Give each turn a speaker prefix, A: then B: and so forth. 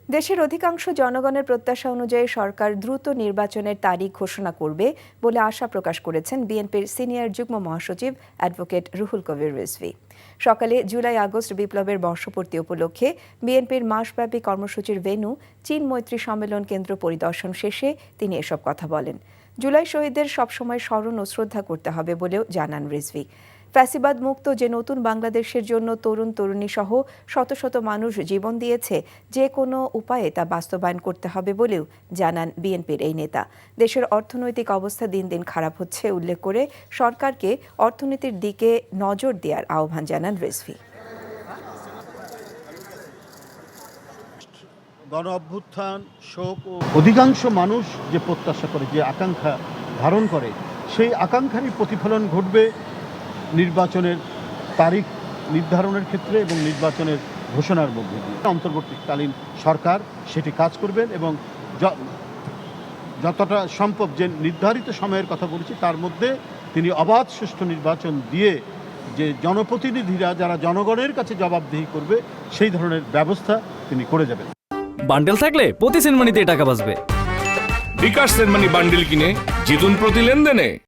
A: দেশের অধিকাংশ জনগণের প্রত্যাশা অনুযায়ী সরকার দ্রুত নির্বাচনের তারিখ ঘোষণা করবে বলে আশা প্রকাশ করেছেন বিএনপির সিনিয়র যুগ্ম মহাসচিব অ্যাডভোকেট রুহুল কবির রিজভী। সকালে জুলাই আগস্ট বিপ্লবের বর্ষপূর্তি উপলক্ষে বিএনপির মাসব্যাপী কর্মসূচির ভেন্যু চীন মৈত্রী সম্মেলন কেন্দ্র পরিদর্শন শেষে তিনি এসব কথা বলেন। জুলাই শহীদদের সবসময় স্মরণ ও শ্রদ্ধা করতে হবে বলেও জানান রিজভী। ফ্যাসিবাদ মুক্ত যে নতুন বাংলাদেশের জন্য তরুণ তরুণী সহ শত শত মানুষ জীবন দিয়েছে, যে কোনো উপায়ে তা বাস্তবায়ন করতে হবে বলেও জানান বিএনপির এই নেতা। দেশের অর্থনৈতিক অবস্থা দিন দিন খারাপ হচ্ছে উল্লেখ করে সরকারকে অর্থনীতির দিকে নজর দেওয়ার আহ্বান জানান রিজভী।
B: গণ অভ্যুত্থান, শোক ও অধিকাংশ মানুষ যে প্রত্যাশা করে, যে আকাঙ্ক্ষা ধারণ করে, সেই আকাঙ্ক্ষারই প্রতিফলন ঘটবে নির্বাচনের তারিখ নির্ধারণের ক্ষেত্রে এবং নির্বাচনের ঘোষণার মধ্যে দিয়ে। অন্তর্বর্তীকালীন সরকার সেটি কাজ করবেন এবং যতটা সম্ভব যে নির্ধারিত সময়ের কথা বলেছি তার মধ্যে তিনি অবাধ সুষ্ঠু নির্বাচন দিয়ে যে জনপ্রতিনিধিরা যারা জনগণের কাছে জবাবদিহি করবে সেই ধরনের ব্যবস্থা তিনি করে যাবেন।
C: বান্ডেল থাকলে প্রতি সেনমানিতে টাকা বাঁচবে।
D: বিকাশ সেনমানি বান্ডেল কিনে জিতুন প্রতি লেনদেনে।